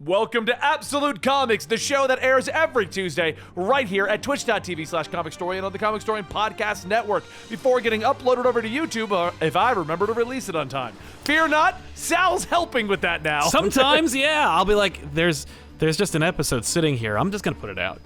Welcome to Absolute Comics, the show that airs every Tuesday right here at twitch.tv/comicstorian and on the Comicstorian Podcast Network before getting uploaded over to YouTube, if I remember to release it on time. Fear not, Sal's helping with that now. Sometimes, yeah. I'll be like, there's just an episode sitting here. I'm just going to put it out.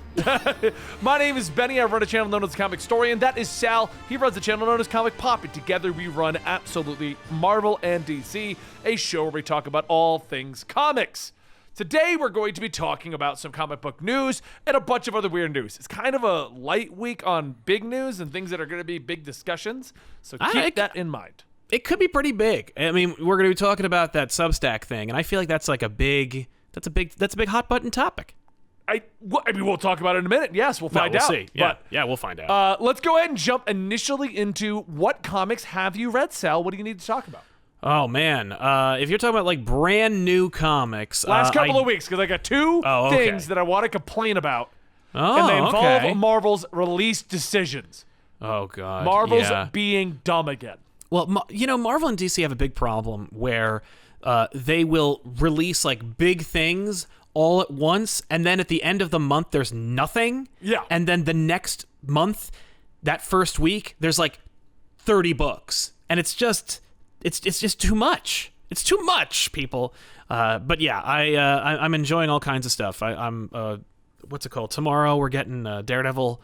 My name is Benny. I run a channel known as Comicstorian. That is Sal. He runs a channel known as Comic Pop. And together we run Absolutely Marvel and DC, a show where we talk about all things comics. Today, we're going to be talking about some comic book news and a bunch of other weird news. It's kind of a light week on big news and things that are going to be big discussions, so keep that in mind. It could be pretty big. I mean, we're going to be talking about that Substack thing, and I feel like that's like a big hot button topic. I mean, we'll talk about it in a minute. Yes, we'll find out. See. Yeah, we'll find out. Let's go ahead and jump initially into what comics have you read, Sal? What do you need to talk about? Oh, man. If you're talking about, like, brand new comics... Last couple of weeks, because I got two things that I want to complain about. Oh, and they involve Marvel's release decisions. Oh, God. Marvel's being dumb again. Well, Marvel and DC have a big problem where they will release, like, big things all at once, and then at the end of the month, there's nothing. Yeah. And then the next month, that first week, there's, like, 30 books. And it's just... It's just too much. It's too much, people. But yeah, I'm enjoying all kinds of stuff. I'm what's it called? Tomorrow we're getting Daredevil.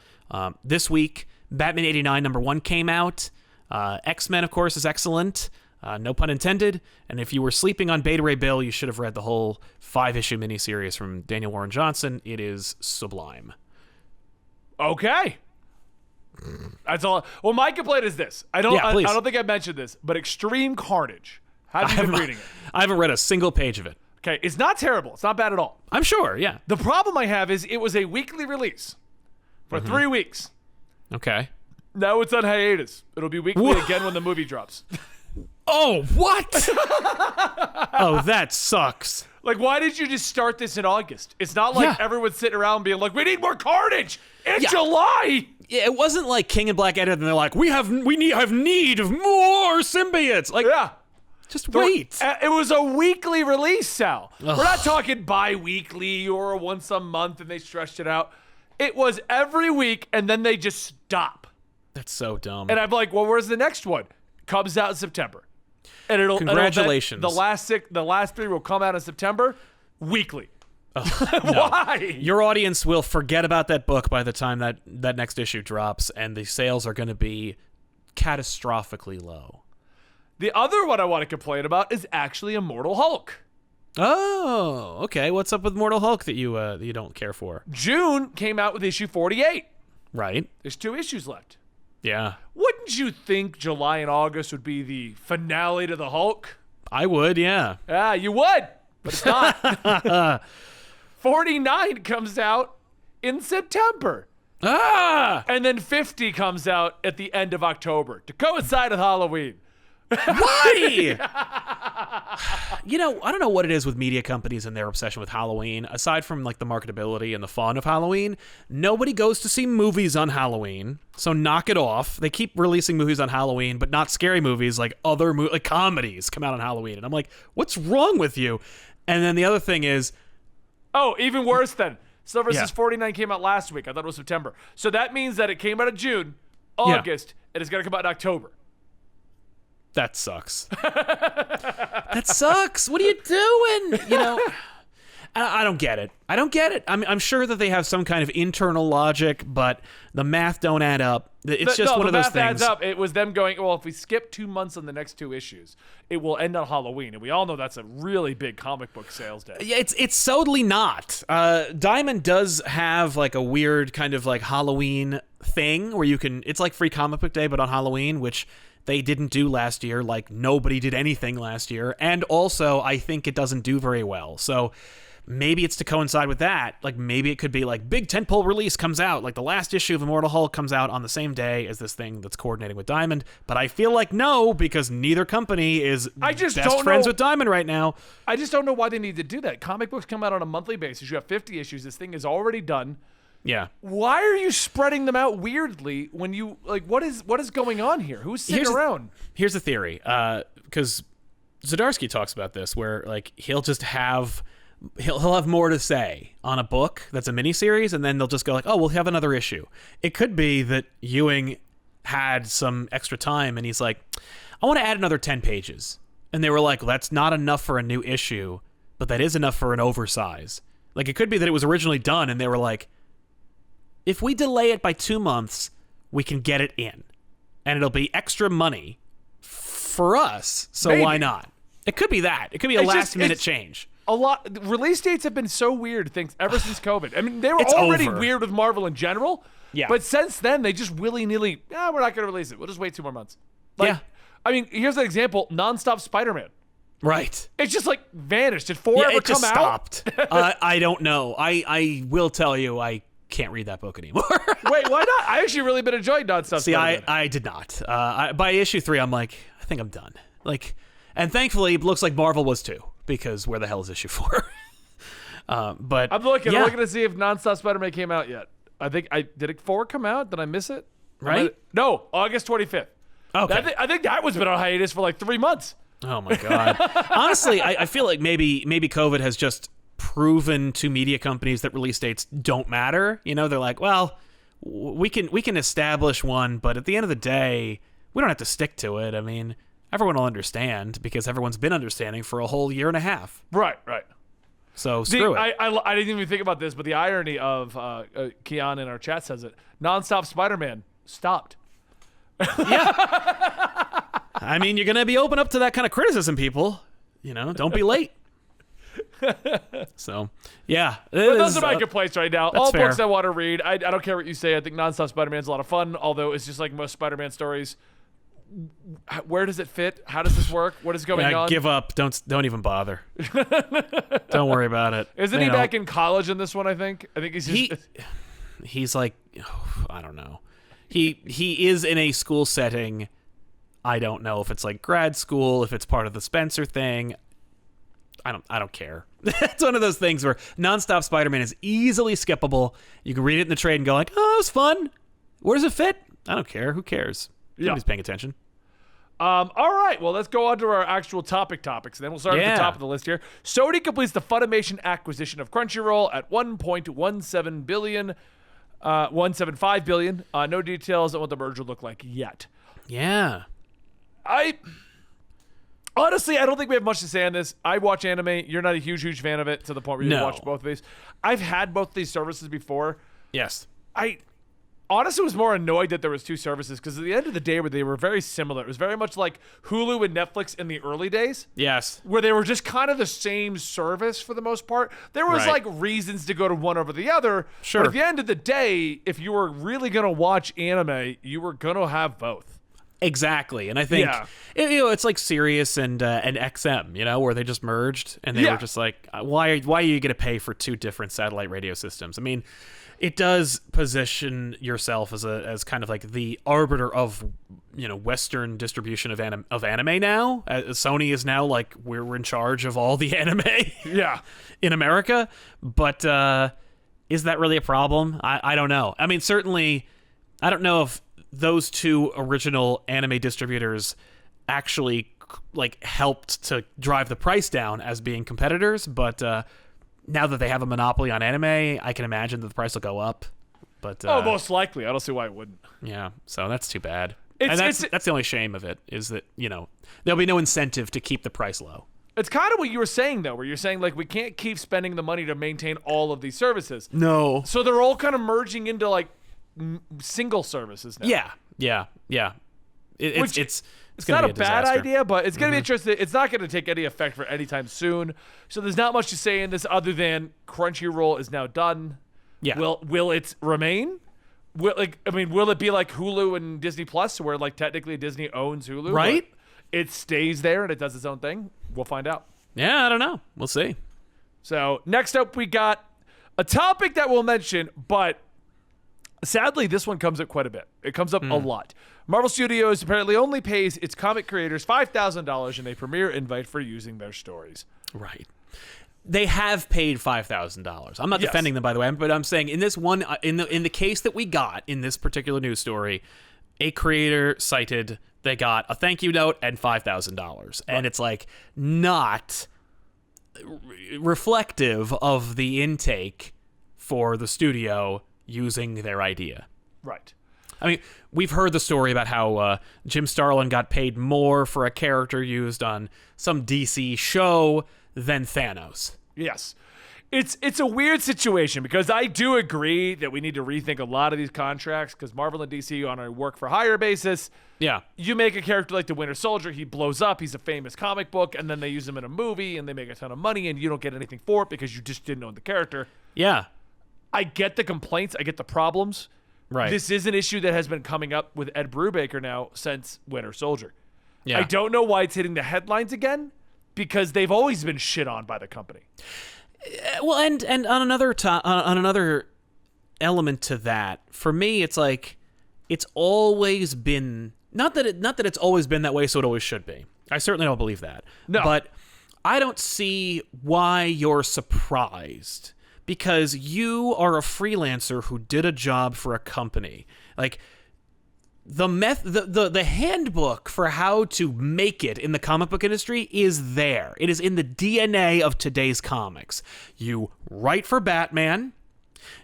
This week, Batman '89 #1 came out. X-Men, of course, is excellent. No pun intended. And if you were sleeping on Beta Ray Bill, you should have read the whole 5-issue miniseries from Daniel Warren Johnson. It is sublime. Okay. That's all. Well, my complaint is this. I don't think I mentioned this, but Extreme Carnage. Have you been reading it? I haven't read a single page of it. Okay, it's not terrible. It's not bad at all. I'm sure, yeah. The problem I have is it was a weekly release for 3 weeks. Okay. Now it's on hiatus. It'll be weekly again when the movie drops. Oh, what? Oh, that sucks. Like, why did you just start this in August? It's not like everyone's sitting around being like, we need more Carnage. It's July. Yeah, it wasn't like King and Black Edit, and they're like, we have need of more symbiotes. Like, just wait. It was a weekly release, Sal. Ugh. We're not talking bi-weekly or once a month, and they stretched it out. It was every week, and then they just stop. That's so dumb. And I'm like, well, where's the next one? Comes out in September. And Congratulations. The last 3 will come out in September, weekly. No. Why? Your audience will forget about that book by the time that next issue drops, and the sales are going to be catastrophically low. The other one I want to complain about is actually Immortal Hulk. Oh, okay. What's up with Immortal Hulk that you don't care for? June came out with issue 48. Right. There's 2 issues left. Yeah. Wouldn't you think July and August would be the finale to the Hulk? I would, yeah. Yeah, you would, but it's not. 49 comes out in September. And then 50 comes out at the end of October to coincide with Halloween. Why? I don't know what it is with media companies and their obsession with Halloween. Aside from like the marketability and the fun of Halloween, nobody goes to see movies on Halloween. So knock it off. They keep releasing movies on Halloween, but not scary movies like other like comedies come out on Halloween. And I'm like, what's wrong with you? And then the other thing is, oh, even worse then. Silver vs. 49 came out last week. I thought it was September. So that means that it came out in June, August, and it's going to come out in October. That sucks. That sucks. What are you doing? I don't get it. I'm sure that they have some kind of internal logic, but the math don't add up. It's just one of those things. The math adds up. It was them going, well, if we skip 2 months on the next 2 issues, it will end on Halloween. And we all know that's a really big comic book sales day. Yeah, it's totally not. Diamond does have like a weird kind of like Halloween thing where it's like free comic book day, but on Halloween, which they didn't do last year. Like nobody did anything last year. And also, I think it doesn't do very well. So maybe it's to coincide with that. Like maybe it could be like big tentpole release comes out. Like the last issue of Immortal Hulk comes out on the same day as this thing that's coordinating with Diamond. But I feel like no, because neither company is best friends with Diamond right now. I just don't know why they need to do that. Comic books come out on a monthly basis. You have 50 issues. This thing is already done. Yeah. Why are you spreading them out weirdly when you like what is going on here? Who's sitting around? Here's the theory. Because Zdarsky talks about this where like he'll just have he'll have more to say on a book that's a miniseries, and then they'll just go like, oh, we'll have another issue. It could be that Ewing had some extra time, and he's like, I want to add another 10 pages. And they were like, well, that's not enough for a new issue, but that is enough for an oversize. Like, it could be that it was originally done, and they were like, if we delay it by 2 months, we can get it in. And it'll be extra money for us, so Maybe. why not? It could be that. It could be a last-minute change. A lot. Release dates have been so weird, things ever since COVID. I mean, they were It's already over. weird with Marvel in general. Yeah. But since then, they just willy-nilly, we're not going to release it. We'll just wait 2 more months. Like, Yeah. I mean, here's an example. Nonstop Spider-Man. Right. It's just like vanished. Did 4 ever it just come out? stopped. I don't know. I will tell you, I can't read that book anymore. Wait, why not? I actually really been enjoying Nonstop See, Spider-Man. I did not. By issue 3, I'm like, I think I'm done. Like, and thankfully, it looks like Marvel was too, because where the hell is issue 4? But I'm looking. yeah. I'm looking to see if Nonstop Spider-Man came out yet. I think did 4 come out? Did I miss it? Right? No, August 25th. Okay. I think that was been on hiatus for like 3 months. Oh my god. Honestly, I feel like maybe COVID has just proven to media companies that release dates don't matter. You know, they're like, well, we can establish one, but at the end of the day, we don't have to stick to it. I mean, everyone will understand because everyone's been understanding for a whole year and a half. Right. So screw it. I didn't even think about this, but the irony of Keon in our chat says it. Nonstop Spider-Man stopped. Yeah. I mean, you're going to be open up to that kind of criticism, people. You know, don't be late. So, yeah. But those are my complaints right now. All fair. books I want to read. I don't care what you say. I think Nonstop Spider-Man's a lot of fun, although it's just like most Spider-Man stories. Where does it fit? How does this work? What is going on? Give up. Don't even bother. Don't worry about it. Isn't he back in college in this one, I think? I think he's like, I don't know. He is in a school setting. I don't know if it's like grad school, if it's part of the Spencer thing. I don't care. It's one of those things where Nonstop Spider-Man is easily skippable. You can read it in the trade and go like, oh, that was fun. Where does it fit? I don't care. Who cares? Nobody's paying attention. All right, well, let's go on to our actual topics, and then we'll start at the top of the list here. Sony completes the Funimation acquisition of Crunchyroll at $1.17 billion, $1.75 billion. No details on what the merger look like yet. Yeah. Honestly, I don't think we have much to say on this. I watch anime. You're not a huge fan of it to the point where you watch both of these. I've had both these services before. Yes. I honestly was more annoyed that there was 2 services because at the end of the day, where they were very similar. It was very much like Hulu and Netflix in the early days. Yes. Where they were just kind of the same service for the most part. There was like reasons to go to one over the other. Sure. But at the end of the day, if you were really going to watch anime, you were going to have both. Exactly, and I think it's like Sirius and XM, where they just merged, and they were just like, why are you going to pay for 2 different satellite radio systems? I mean, it does position yourself as kind of like the arbiter of Western distribution of anime now. Sony is now like we're in charge of all the anime in America, but is that really a problem? I don't know. I mean, certainly, I don't know if those 2 original anime distributors actually like helped to drive the price down as being competitors, but now that they have a monopoly on anime, I can imagine that the price will go up. But most likely. I don't see why it wouldn't. Yeah, so that's too bad. That's the only shame of it is that there'll be no incentive to keep the price low. It's kind of what you were saying, though, where you're saying, like, we can't keep spending the money to maintain all of these services. No. So they're all kind of merging into, like, single services now. Yeah. It's not a bad idea, but it's going to be interesting. It's not going to take any effect for any time soon. So there's not much to say in this other than Crunchyroll is now done. Yeah. Will it remain? Will it be like Hulu and Disney Plus, where like technically Disney owns Hulu, right? It stays there and it does its own thing. We'll find out. Yeah, I don't know. We'll see. So next up, we got a topic that we'll mention, but sadly, this one comes up quite a bit. It comes up a lot. Marvel Studios apparently only pays its comic creators $5,000 in a premiere invite for using their stories. Right. They have paid $5,000. I'm not defending them, by the way, but I'm saying in this one, in the case that we got in this particular news story, a creator cited they got a thank you note and $5,000, and it's like not reflective of the intake for the studio using their idea. Right. I mean, we've heard the story about how Jim Starlin got paid more for a character used on some DC show than Thanos. Yes. It's a weird situation because I do agree that we need to rethink a lot of these contracts because Marvel and DC on a work-for-hire basis. Yeah. You make a character like the Winter Soldier, he blows up, he's a famous comic book, and then they use him in a movie and they make a ton of money and you don't get anything for it because you just didn't own the character. Yeah. I get the complaints, I get the problems. Right. This is an issue that has been coming up with Ed Brubaker now since Winter Soldier. Yeah. I don't know why it's hitting the headlines again because they've always been shit on by the company. Well, and on another element to that, for me, it's like it's always been not that it's always been that way, so it always should be. I certainly don't believe that. No, but I don't see why you're surprised because you are a freelancer who did a job for a company. Like the handbook for how to make it in the comic book industry is there. It is in the DNA of today's comics. You write for Batman,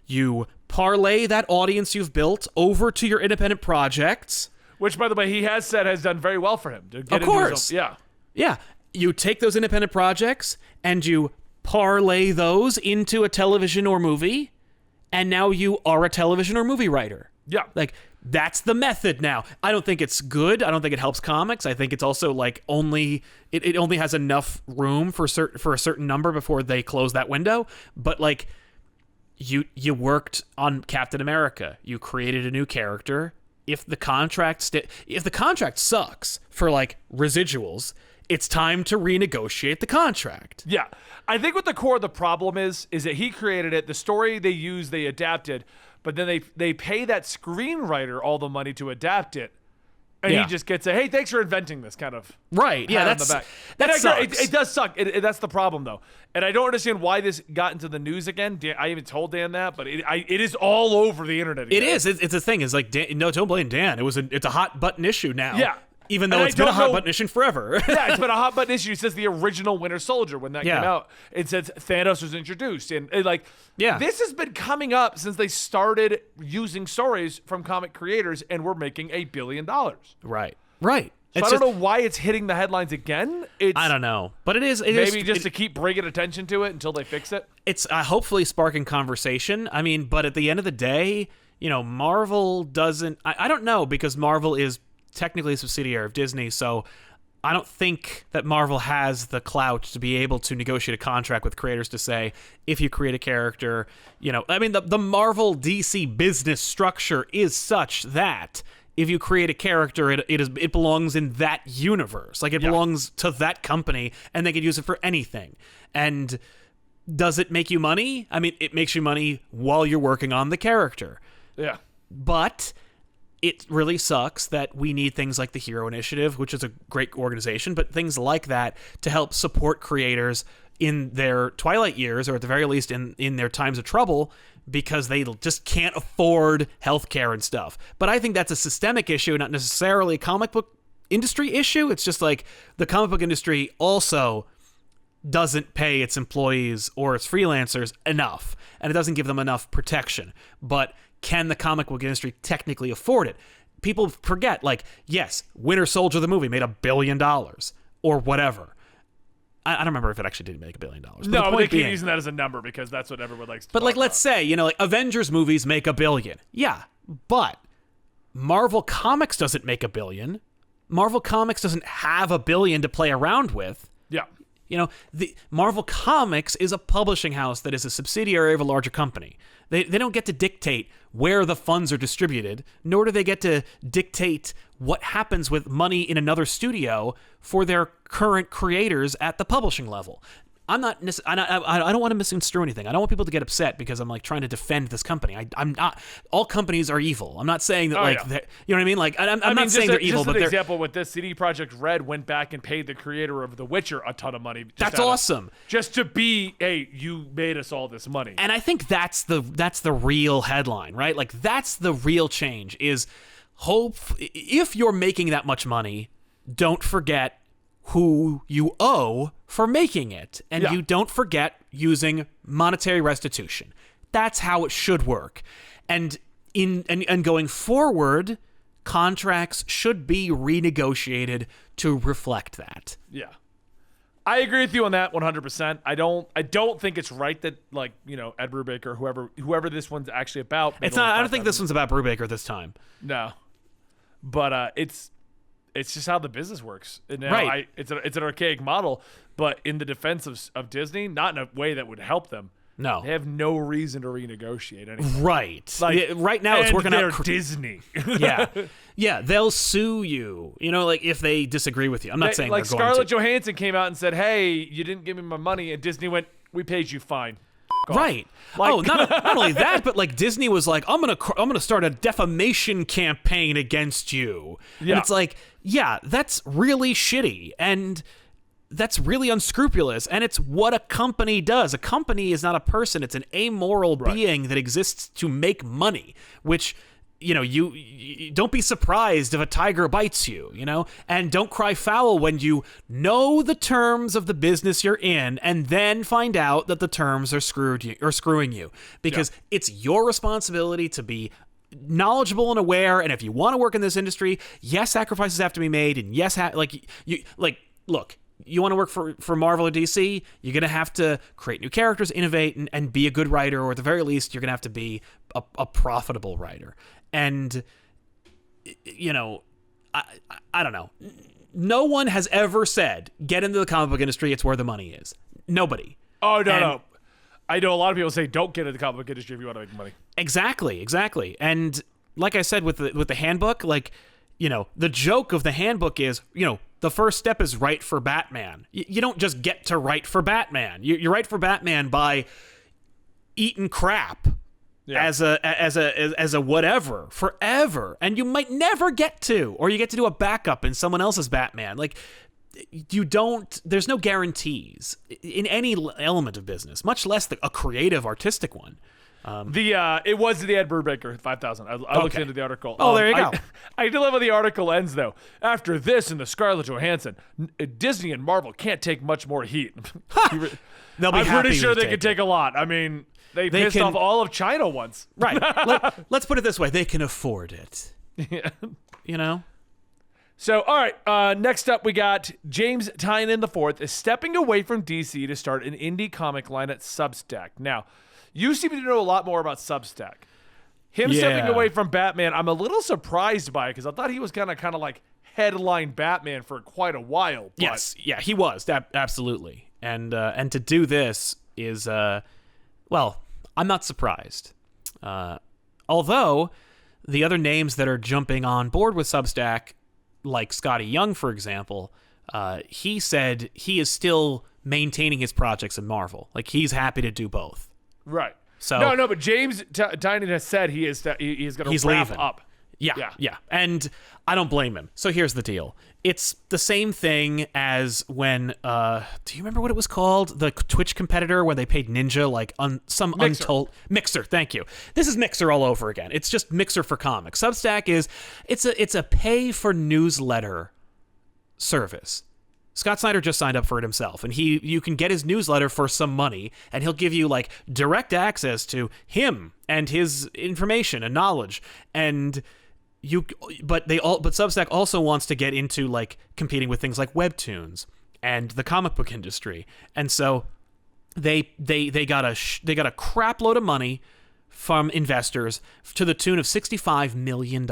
you parlay that audience you've built over to your independent projects. Which, by the way, he has said has done very well for him. To get Of course. Yeah. Yeah. You take those independent projects and you parlay those into a television or movie, and now you are a television or movie writer. Yeah. Like, that's the method now. I don't think it's good. I don't think it helps comics. I think it's also like it only has enough room for a certain number before they close that window. But like you worked on Captain America. You created a new character. If the contract sucks for like residuals, it's time to renegotiate the contract. Yeah. I think what the core of the problem is that he created it. The story they used, they adapted. But then they pay that screenwriter all the money to adapt it, and he just gets a hey, thanks for inventing this kind of right. Yeah, pat on the back. That sucks. It does suck. That's the problem though, and I don't understand why this got into the news again. I even told Dan that, but it is all over the internet again. It is. It's a thing. It's like no, don't blame Dan. It's a hot button issue now. Yeah. Even though it's been a hot button issue forever. Yeah, it's been a hot button issue. It says the original Winter Soldier when that came out. It says Thanos was introduced. And this has been coming up since they started using stories from comic creators and we're making $1 billion. Right. So I don't know why it's hitting the headlines again. I don't know. But it is. Maybe just to keep bringing attention to it until they fix it. It's hopefully sparking conversation. I mean, but at the end of the day, Marvel doesn't. I don't know because Marvel is technically a subsidiary of Disney, so I don't think that Marvel has the clout to be able to negotiate a contract with creators to say, if you create a character, I mean, the Marvel DC business structure is such that if you create a character, it belongs in that universe. Like, it belongs to that company, and they could use it for anything. And does it make you money? I mean, it makes you money while you're working on the character. Yeah. But it really sucks that we need things like the Hero Initiative, which is a great organization, but things like that to help support creators in their twilight years, or at the very least in their times of trouble, because they just can't afford healthcare and stuff. But I think that's a systemic issue, not necessarily a comic book industry issue. It's just like the comic book industry also doesn't pay its employees or its freelancers enough, and it doesn't give them enough protection. But can the comic book industry technically afford it? People forget, like, yes, Winter Soldier the movie made $1 billion or whatever. I don't remember if it actually did make $1 billion. No, but they keep using that as a number because that's what everyone likes to But talk like, let's about. say, like Avengers movies make $1 billion. Yeah, but Marvel Comics doesn't make $1 billion. Marvel Comics doesn't have $1 billion to play around with. Yeah. The Marvel Comics is a publishing house that is a subsidiary of a larger company. They don't get to dictate where the funds are distributed, nor do they get to dictate what happens with money in another studio for their current creators at the publishing level. I don't want to misconstrue anything. I don't want people to get upset because I'm like trying to defend this company. I'm not. All companies are evil. I'm not saying that you know what I mean. Like I'm not saying they're evil, but just an example with this, CD Projekt Red went back and paid the creator of The Witcher a ton of money. That's awesome. Just to be, hey, you made us all this money. And I think that's the real headline, right? Like that's the real change is hope. If you're making that much money, don't forget who you owe for making it, and you don't forget using monetary restitution. That's how it should work. And going forward, contracts should be renegotiated to reflect that. Yeah. I agree with you on that 100%. I don't think it's right that, like, you know, Ed Brubaker, whoever this one's actually about. It's not. I don't think this one's about Brubaker this time. No, but it's just how the business works. And now Right. It's an archaic model, but in the defense of Disney, not in a way that would help them. No, They have no reason to renegotiate anything. right. Like, Right now, it's and working they're out. Disney. Yeah. They'll sue you. You know, like if they disagree with you. I'm not saying like they're going Scarlett to. Johansson came out and said, "Hey, you didn't give me my money," and Disney went, "We paid you fine." Right. Like- Not only that, but like Disney was like, I'm gonna start a defamation campaign against you. Yeah. And it's like, yeah, that's really shitty, and that's really unscrupulous, and it's what a company does. A company is not a person; it's an amoral being that exists to make money. Which, you know, you don't be surprised if a tiger bites you, you know, and don't cry foul when you know the terms of the business you're in and then find out that the terms are screwing you, because it's your responsibility to be knowledgeable and aware. And if you want to work in this industry, yes, sacrifices have to be made, and yes, look. You want to work for Marvel or DC, you're going to have to create new characters, innovate, and be a good writer, or at the very least, you're going to have to be a profitable writer. And, you know, I don't know. No one has ever said, get into the comic book industry, it's where the money is. Nobody. Oh, no. I know a lot of people say, don't get into the comic book industry if you want to make money. Exactly. And like I said with the handbook, like, you know, the joke of the handbook is, you know, the first step is write for Batman. You don't just get to write for Batman. You write for Batman by eating crap as a whatever forever, and you might never get to, or you get to do a backup in someone else's Batman. Like, you don't. There's no guarantees in any element of business, much less a creative, artistic one. It was the Ed Brubaker 5,000. I looked into the article. Oh, there you go. I do love how the article ends though. After this and the Scarlett Johansson, Disney and Marvel can't take much more heat. They'll be I'm happy pretty sure to they could take a lot. I mean, they pissed off all of China once. Right. Let's put it this way: they can afford it. Yeah. You know. So, all right. Next up, we got James Tynion IV is stepping away from DC to start an indie comic line at Substack. Now, you seem to know a lot more about Substack. Him stepping away from Batman, I'm a little surprised by it because I thought he was kind of like headline Batman for quite a while. But Yes, yeah, he was absolutely, and to do this is well, I'm not surprised. Although the other names that are jumping on board with Substack, like Scotty Young, for example, he said he is still maintaining his projects in Marvel. Like, he's happy to do both. Right. So no, but James Tynion has said he's going to wrap leaving. up. Yeah. And I don't blame him. So here's the deal. It's the same thing as when, do you remember what it was called? The Twitch competitor where they paid Ninja like some Mixer. untold... Mixer, thank you. This is Mixer all over again. It's just Mixer for comics. Substack is, it's a pay for newsletter service. Scott Snyder just signed up for it himself, and you can get his newsletter for some money, and he'll give you like direct access to him and his information and knowledge. And but Substack also wants to get into like competing with things like webtoons and the comic book industry, and so they got a crap load of money from investors to the tune of $65 million,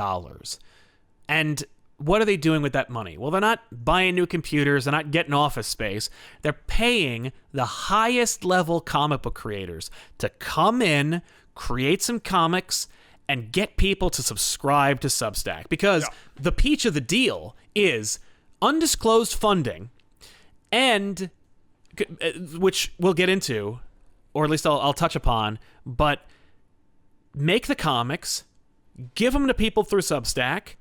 and what are they doing with that money? Well, they're not buying new computers. They're not getting office space. They're paying the highest level comic book creators to come in, create some comics, and get people to subscribe to Substack. Because the peach of the deal is undisclosed funding, and which we'll get into, or at least I'll touch upon, but make the comics, give them to people through Substack.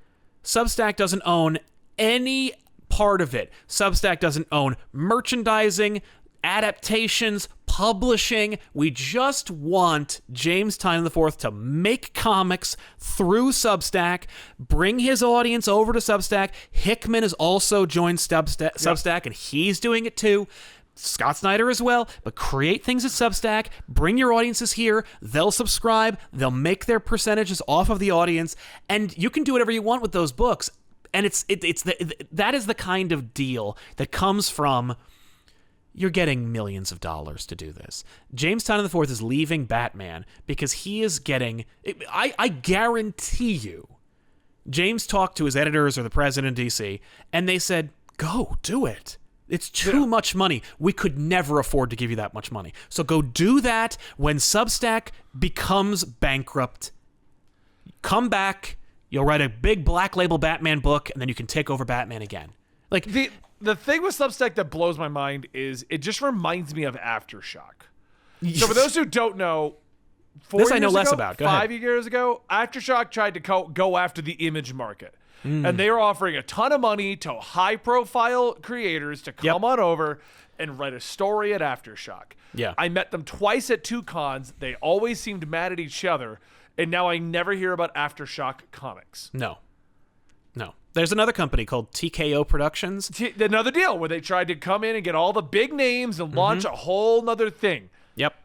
Substack doesn't own any part of it. Substack doesn't own merchandising, adaptations, publishing. We just want James Tynion IV to make comics through Substack, bring his audience over to Substack. Hickman has also joined Substack, and he's doing it too. Scott Snyder as well, but create things at Substack, bring your audiences here, they'll subscribe, they'll make their percentages off of the audience, and you can do whatever you want with those books. And that is the kind of deal that comes from you're getting millions of dollars to do this. James Tynion IV is leaving Batman because he is getting... I guarantee you, James talked to his editors or the president of DC, and they said, go, do it. It's too much money. We could never afford to give you that much money. So go do that when Substack becomes bankrupt. Come back, you'll write a big Black Label Batman book, and then you can take over Batman again. Like... The thing with Substack that blows my mind is it just reminds me of Aftershock. So for those who don't know, 5 years ago, Aftershock tried to go after the image market. And they were offering a ton of money to high-profile creators to come on over and write a story at Aftershock. Yeah. I met them twice at 2 cons. They always seemed mad at each other. And now I never hear about Aftershock comics. No. There's another company called TKO Productions. Another deal where they tried to come in and get all the big names and launch a whole nother thing. Yep.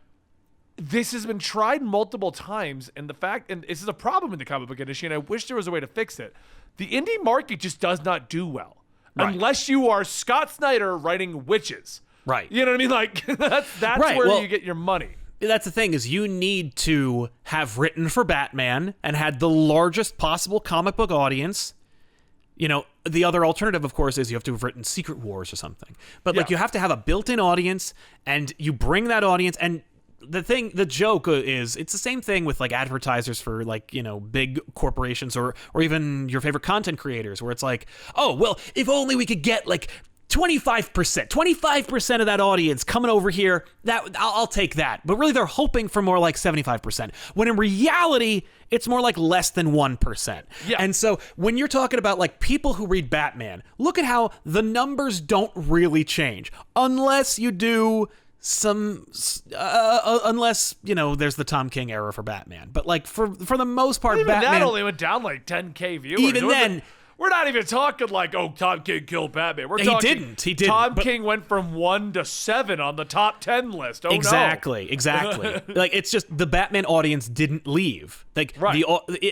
This has been tried multiple times, and this is a problem in the comic book industry, and I wish there was a way to fix it. The indie market just does not do well. Right. Unless you are Scott Snyder writing Witches. Right. You know what I mean? Like, that's right. where you get your money. That's the thing, is you need to have written for Batman and had the largest possible comic book audience. You know, the other alternative, of course, is you have to have written Secret Wars or something. But, like, you have to have a built-in audience, and you bring that audience, and the joke is, it's the same thing with, like, advertisers for, like, you know, big corporations or even your favorite content creators, where it's like, oh, well, if only we could get, like, 25% of that audience coming over here, I'll take that. But really, they're hoping for more like 75%, when in reality, it's more like less than 1%. Yeah. And so when you're talking about like people who read Batman, look at how the numbers don't really change unless you do unless, you know, there's the Tom King era for Batman. But like for the most part, even Batman, that only went down like 10K viewers. Even then... We're not even talking like, oh, Tom King killed Batman. We're talking He didn't. Tom King went from 1 to 7 on the top 10 list. Oh, exactly. Like, it's just the Batman audience didn't leave. Like,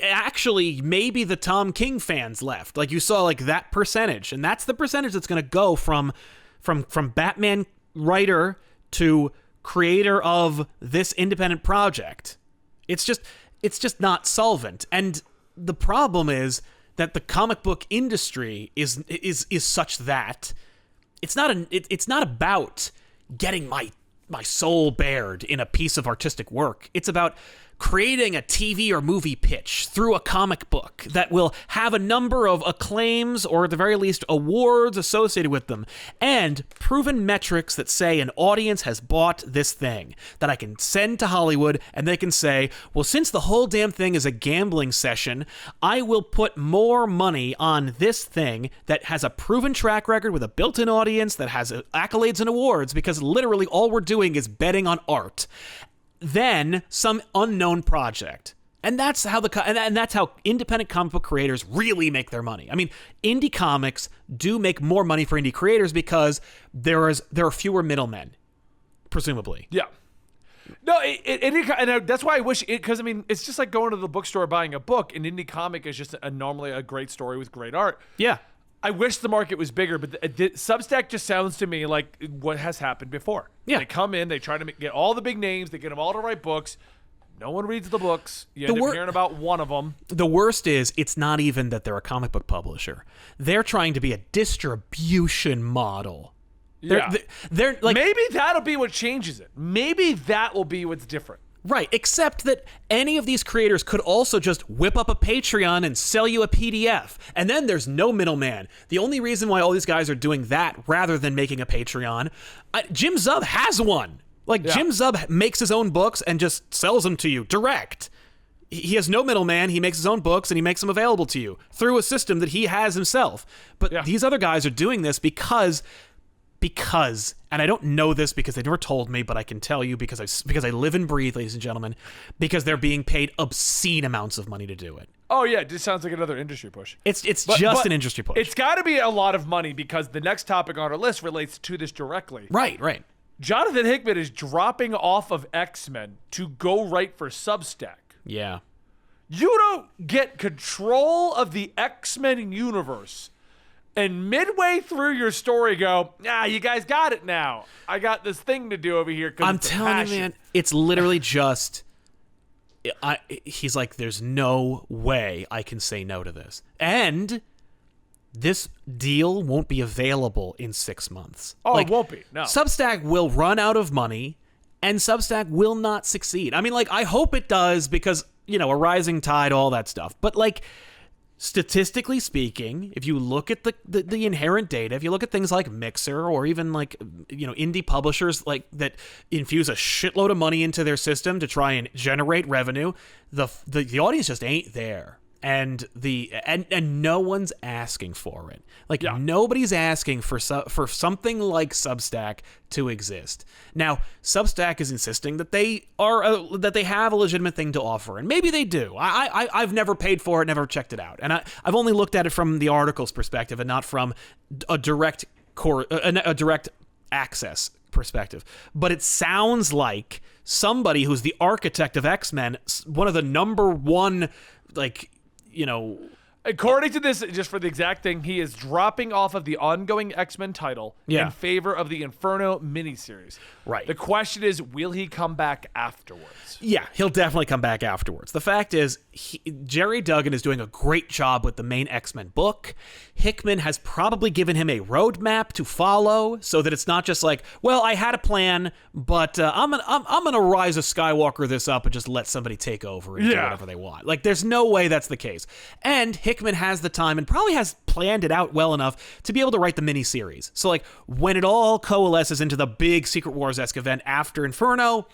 actually, maybe the Tom King fans left. Like, you saw like that percentage, and that's the percentage that's going to go from Batman writer to creator of this independent project. It's just not solvent. And the problem is that the comic book industry is such that it's not about getting my soul bared in a piece of artistic work. It's about creating a TV or movie pitch through a comic book that will have a number of acclaims or at the very least awards associated with them, and proven metrics that say an audience has bought this thing that I can send to Hollywood, and they can say, well, since the whole damn thing is a gambling session, I will put more money on this thing that has a proven track record with a built-in audience that has accolades and awards, because literally all we're doing is betting on art, than some unknown project. And that's how that's how independent comic book creators really make their money. I mean, indie comics do make more money for indie creators because there are fewer middlemen, presumably. Yeah. No, and that's why I wish it, because I mean, it's just like going to the bookstore buying a book. An indie comic is just normally a great story with great art. Yeah. I wish the market was bigger, but Substack just sounds to me like what has happened before. Yeah. They come in, they try to get all the big names, they get them all to write books. No one reads the books. You end up hearing about one of them. The worst is, it's not even that they're a comic book publisher. They're trying to be a distribution model. They're like, maybe that'll be what changes it. Maybe that will be what's different. Right, except that any of these creators could also just whip up a Patreon and sell you a PDF, and then there's no middleman. The only reason why all these guys are doing that rather than making a Patreon, Jim Zub has one. Jim Zub makes his own books and just sells them to you direct. He has no middleman. He makes his own books and he makes them available to you through a system that he has himself. But these other guys are doing this because because, and I don't know this because they never told me, but I can tell you because I live and breathe, ladies and gentlemen, because they're being paid obscene amounts of money to do it. Oh yeah, it just sounds like another industry push. It's just an industry push. It's got to be a lot of money because the next topic on our list relates to this directly. Right. Jonathan Hickman is dropping off of X-Men to go write for Substack. Yeah. You don't get control of the X-Men universe and midway through your story go, you guys got it now. I got this thing to do over here. I'm telling you, man, it's literally just... he's like, there's no way I can say no to this. And this deal won't be available in 6 months. Oh, it won't be. No. Substack will run out of money, and Substack will not succeed. I mean, like, I hope it does because, a rising tide, all that stuff. But, like, statistically speaking, if you look at the inherent data, if you look at things like Mixer or even like, indie publishers like that infuse a shitload of money into their system to try and generate revenue, the audience just ain't there. And and no one's asking for it. Like nobody's asking for something like Substack to exist. Now, Substack is insisting that they have a legitimate thing to offer, and maybe they do. I've never paid for it, never checked it out, and I've only looked at it from the article's perspective and not from a direct access perspective. But it sounds like somebody who's the architect of X-Men, one of the number one according to this, just for the exact thing, he is dropping off of the ongoing X-Men title in favor of the Inferno miniseries. Right. The question is, will he come back afterwards? Yeah, he'll definitely come back afterwards. The fact is, Jerry Duggan is doing a great job with the main X-Men book. Hickman has probably given him a roadmap to follow, so that it's not just like, well, I had a plan, but I'm gonna Rise of Skywalker this up and just let somebody take over and do whatever they want. Like, there's no way that's the case. And Hickman has the time and probably has planned it out well enough to be able to write the miniseries. So, like, when it all coalesces into the big Secret Wars-esque event after Inferno,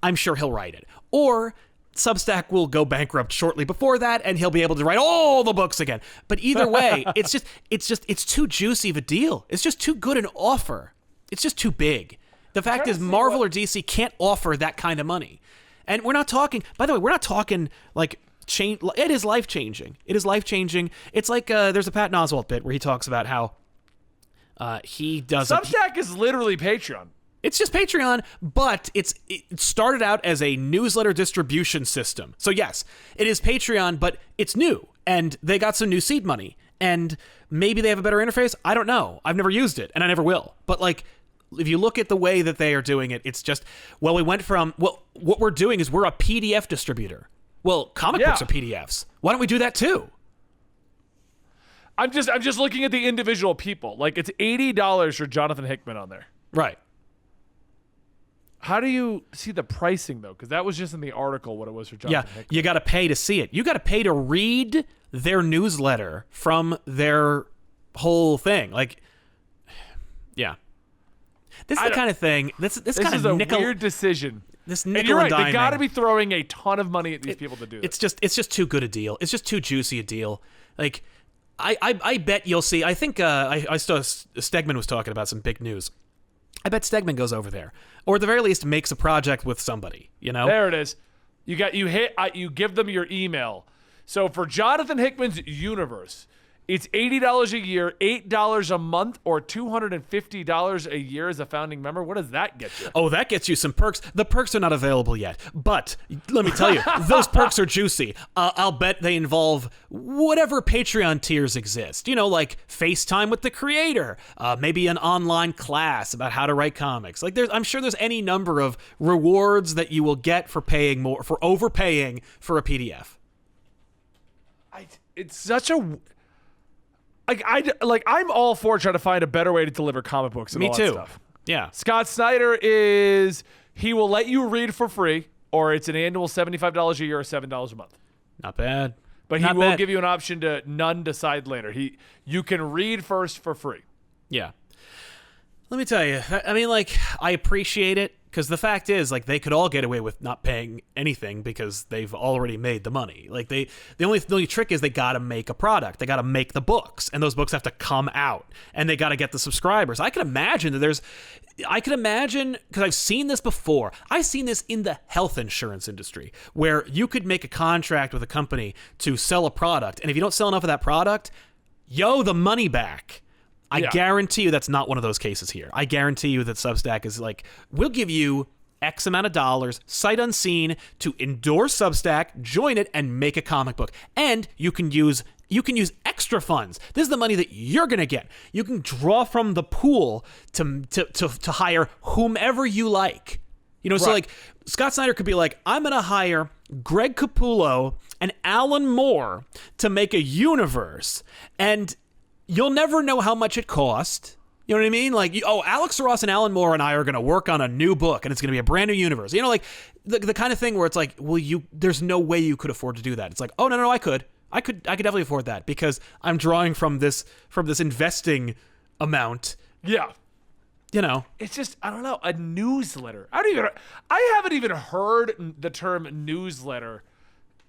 I'm sure he'll write it. Or Substack will go bankrupt shortly before that, and he'll be able to write all the books again. But either way, it's too juicy of a deal. It's just too good an offer. It's just too big. The fact is, Marvel or DC can't offer that kind of money. And we're not talking, by the way, we're not talking like change. It is life-changing. It is life-changing. It's like there's a Patton Oswalt bit where he talks about how he does Substack is literally Patreon. It's just Patreon, but it started out as a newsletter distribution system. So yes, it is Patreon, but it's new, and they got some new seed money, and maybe they have a better interface. I don't know. I've never used it, and I never will. But like, if you look at the way that they are doing it, it's just, well, we went from, well, what we're doing is we're a PDF distributor. Well, comic books are PDFs. Why don't we do that too? I'm just looking at the individual people. Like, it's $80 for Jonathan Hickman on there. Right. How do you see the pricing, though? Because that was just in the article what it was for Jonathan Hickman. You got to pay to see it. You got to pay to read their newsletter from their whole thing. Like, yeah. This is the kind of thing. This kind is of a weird decision. This and nickel you're right. and diming. They got to be throwing a ton of money at these people to do this. It's just too good a deal. It's just too juicy a deal. Like, I bet you'll see. I think I saw Stegman was talking about some big news. I bet Stegman goes over there, or at the very least makes a project with somebody. There it is. You give them your email. So for Jonathan Hickman's universe, it's $80 a year, $8 a month, or $250 a year as a founding member. What does that get you? Oh, that gets you some perks. The perks are not available yet, but let me tell you, those perks are juicy. I'll bet they involve whatever Patreon tiers exist. like FaceTime with the creator, maybe an online class about how to write comics. Like, I'm sure there's any number of rewards that you will get for paying more, for overpaying for a PDF. It's such a... I'm all for trying to find a better way to deliver comic books and all that stuff. Yeah. Scott Snyder he will let you read for free, or it's an annual $75 a year or $7 a month. Not bad. But he will give you an option to none decide later. You can read first for free. Yeah. Let me tell you, I mean, like, I appreciate it Because the fact is, like, they could all get away with not paying anything because they've already made the money. Like, the only trick is they got to make a product. They got to make the books, and those books have to come out, and they got to get the subscribers. I can imagine, because I've seen this before. I've seen this in the health insurance industry, where you could make a contract with a company to sell a product, and if you don't sell enough of that product, the money back. I guarantee you that's not one of those cases here. I guarantee you that Substack is like, we'll give you X amount of dollars, sight unseen, to endorse Substack, join it, and make a comic book. And you can use extra funds. This is the money that you're gonna get. You can draw from the pool to hire whomever you like. So like Scott Snyder could be like, I'm gonna hire Greg Capullo and Alan Moore to make a universe, and you'll never know how much it cost. You know what I mean? Like, Alex Ross and Alan Moore and I are going to work on a new book, and it's going to be a brand new universe. Like the kind of thing where it's like, well, there's no way you could afford to do that. It's like, oh no, I could definitely afford that because I'm drawing from this investing amount. Yeah. It's just, I don't know, a newsletter. I haven't even heard the term newsletter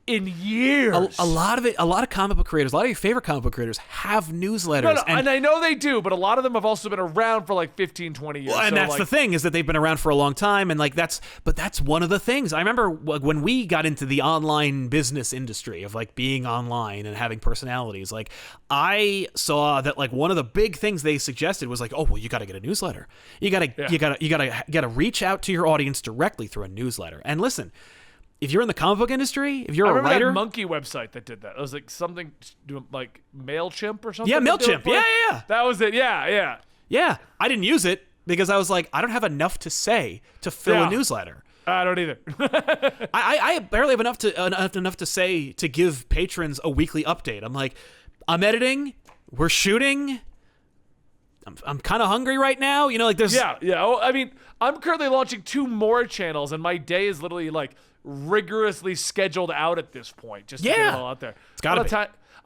in years. A lot of comic book creators, a lot of your favorite comic book creators have newsletters. No, and I know they do, but a lot of them have also been around for like 15, 20 years. Well, and that's the thing, is that they've been around for a long time, and like that's one of the things. I remember when we got into the online business industry of like being online and having personalities, like I saw that like one of the big things they suggested was like, oh, well, you got to get a newsletter. You got to reach out to your audience directly through a newsletter. And listen, if you're in the comic book industry, if you're a writer... I remember that Monkey website that did that. It was like something like MailChimp or something. Yeah, MailChimp. Yeah. That was it. Yeah. Yeah. I didn't use it because I was like, I don't have enough to say to fill a newsletter. I don't either. I barely have enough to say to give patrons a weekly update. I'm like, I'm editing. We're shooting. I'm kind of hungry right now. Like there's... Yeah. Oh, I mean, I'm currently launching 2 more channels, and my day is literally like rigorously scheduled out at this point just to get it all out there. It's gotta be.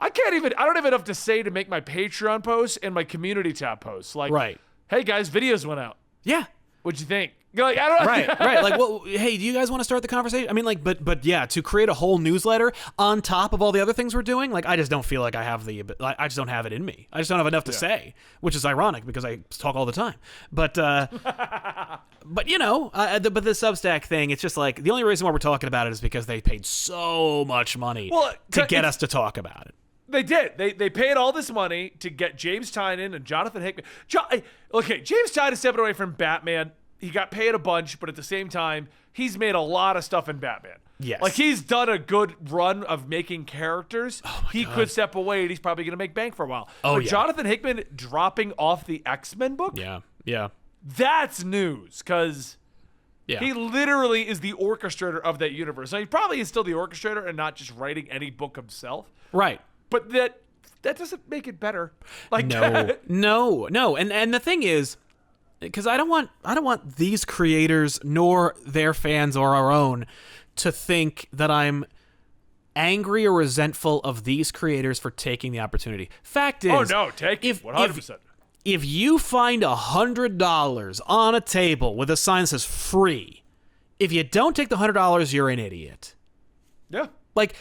I don't have enough to say to make my Patreon posts and my community tab posts. Like, hey guys, videos went out. Yeah. What'd you think? You're like, I don't know. Right. Like, well, hey, do you guys want to start the conversation? I mean, like, but yeah, to create a whole newsletter on top of all the other things we're doing, like, I just don't feel like I just don't have it in me. I just don't have enough to say, which is ironic because I talk all the time. But, but the Substack thing, it's just like, the only reason why we're talking about it is because they paid so much money to get us to talk about it. They did. They paid all this money to get James Tynion and Jonathan Hickman. James Tynion stepping away from Batman. He got paid a bunch, but at the same time, he's made a lot of stuff in Batman. Yes. Like, he's done a good run of making characters. He could step away, and he's probably going to make bank for a while. Jonathan Hickman dropping off the X-Men book? Yeah. That's news, because he literally is the orchestrator of that universe. Now, he probably is still the orchestrator and not just writing any book himself. Right. But that doesn't make it better. Like, No. And the thing is, because I don't want these creators nor their fans or our own to think that I'm angry or resentful of these creators for taking the opportunity. Fact is, take it 100%. If you find $100 on a table with a sign that says free, if you don't take the $100, you're an idiot. Yeah. Like,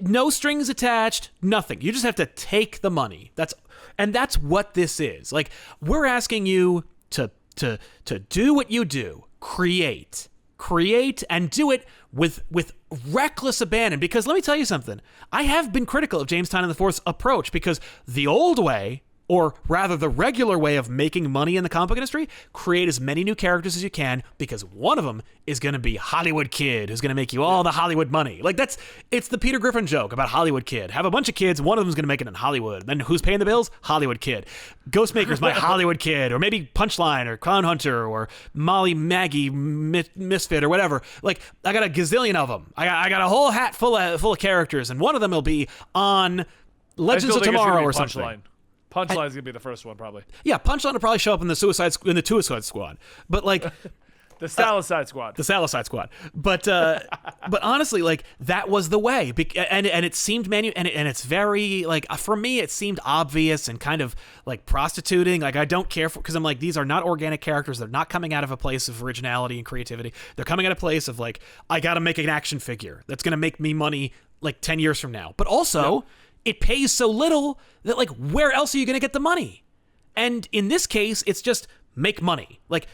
no strings attached, nothing. You just have to take the money. That's what this is. Like, we're asking you to do what you do, create, and do it with reckless abandon. Because let me tell you something. I have been critical of James Tynion IV's approach, because the old way, or rather the regular way of making money in the comic book industry, create as many new characters as you can, because one of them is going to be Hollywood Kid, who's going to make you all the Hollywood money. Like, it's the Peter Griffin joke about Hollywood Kid. Have a bunch of kids, one of them's going to make it in Hollywood. Then who's paying the bills? Hollywood Kid. Ghostmaker's my Hollywood Kid, or maybe Punchline, or Clown Hunter, or Molly Maggie Misfit, or whatever. Like, I got a gazillion of them. I got a whole hat full of characters, and one of them will be on Legends of Tomorrow or something. Punchline's gonna be the first one, probably. Yeah, Punchline will probably show up in the Suicide Squad. But like, The Salicide Squad. The Salicide Squad. But honestly, like, that was the way. And it seemed and it's very, like, for me, it seemed obvious and kind of like prostituting. Like, I don't care because I'm like, these are not organic characters. They're not coming out of a place of originality and creativity. They're coming at a place of like, I got to make an action figure that's going to make me money like 10 years from now. But also, it pays so little that, like, where else are you going to get the money? And in this case, it's just make money. Like,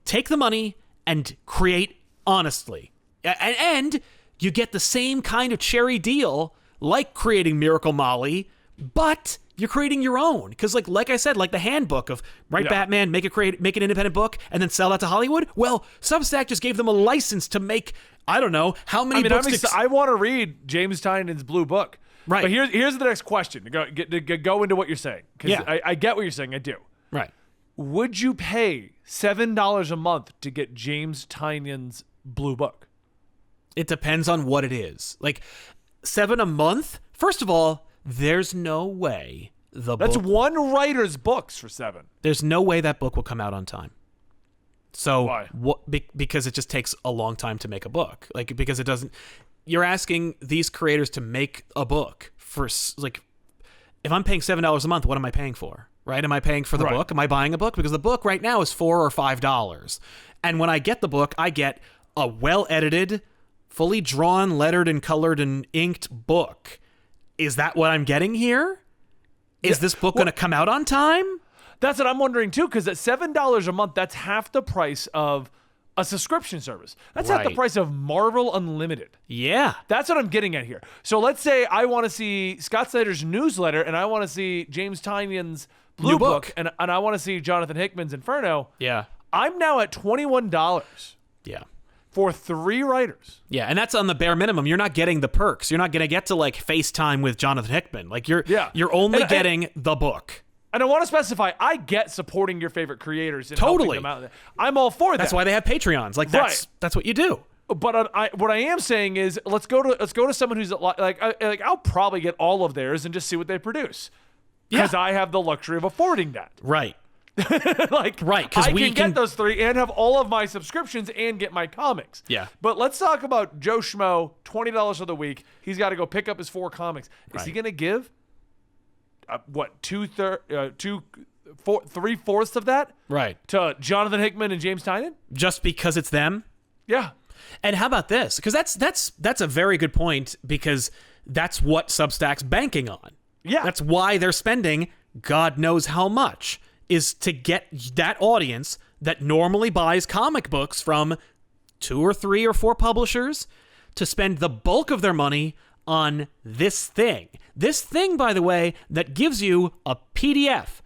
take the money and create honestly. And you get the same kind of cherry deal like creating Miracle Molly, but you're creating your own. Because like I said, like the handbook of write Batman, make an independent book, and then sell that to Hollywood. Well, Substack just gave them a license to make, I don't know, how many books. I want to read James Tynion's Blue Book. Right. But here's the next question to go into what you're saying. Because I get what you're saying. I do. Right. Would you pay $7 a month to get James Tynion's Blue Book? It depends on what it is. Like, $7 a month? First of all, there's no way That's one writer's books for $7. There's no way that book will come out on time. So why? Because it just takes a long time to make a book. Like, because it doesn't. You're asking these creators to make a book for, like, if I'm paying $7 a month, what am I paying for? Right? Am I paying for the book? Am I buying a book? Because the book right now is $4 or $5. And when I get the book, I get a well-edited, fully drawn, lettered, and colored, and inked book. Is that what I'm getting here? Is this book going to come out on time? That's what I'm wondering, too, because at $7 a month, that's half the price of a subscription service. That's half the price of Marvel Unlimited. Yeah. That's what I'm getting at here. So let's say I want to see Scott Snyder's newsletter and I want to see James Tynion's Blue Book and I want to see Jonathan Hickman's Inferno. Yeah. I'm now at $21. Yeah. For 3 writers. Yeah, and that's on the bare minimum. You're not getting the perks. You're not going to get to, like, FaceTime with Jonathan Hickman. Like, you're only getting the book. And I want to specify, I get supporting your favorite creators and totally. helping them out. I'm all for that. That's why they have Patreons. Like, that's what you do. But what I am saying is, let's go to someone who's like I'll probably get all of theirs and just see what they produce, because I have the luxury of affording that. Right. Because we can get those 3 and have all of my subscriptions and get my comics. Yeah. But let's talk about Joe Schmo, $20 for the week. He's got to go pick up his 4 comics. Is he going to give? 3/4 of that to Jonathan Hickman and James Tynion, just because it's them? Yeah. And how about this? Because that's a very good point, because that's what Substack's banking on. Yeah. That's why they're spending God knows how much, is to get that audience that normally buys comic books from 2 or 3 or 4 publishers to spend the bulk of their money on this thing. This thing, by the way, that gives you a PDF.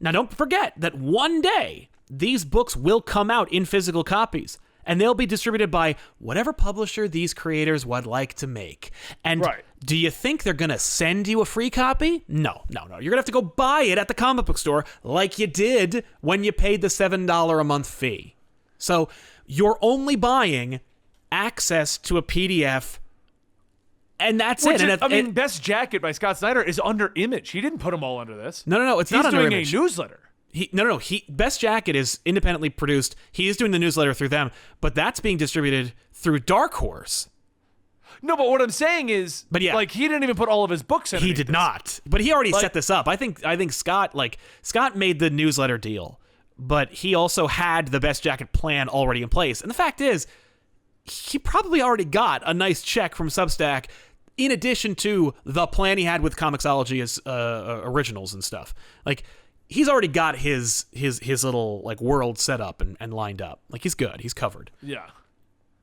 Now, don't forget that one day these books will come out in physical copies, and they'll be distributed by whatever publisher these creators would like to make. And do you think they're going to send you a free copy? No. You're going to have to go buy it at the comic book store like you did when you paid the $7 a month fee. So you're only buying access to a PDF, and that's it. And Best Jacket by Scott Snyder is under Image. He didn't put them all under this. No, it's not under Image. He's doing a newsletter. Best Jacket is independently produced. He is doing the newsletter through them, but that's being distributed through Dark Horse. No, but what I'm saying is, like, he didn't even put all of his books in. He did not, but he already set this up. I think Scott made the newsletter deal, but he also had the Best Jacket plan already in place. And the fact is, he probably already got a nice check from Substack, in addition to the plan he had with Comixology as originals and stuff. Like, he's already got his little, like, world set up and lined up. Like, he's good. He's covered. Yeah.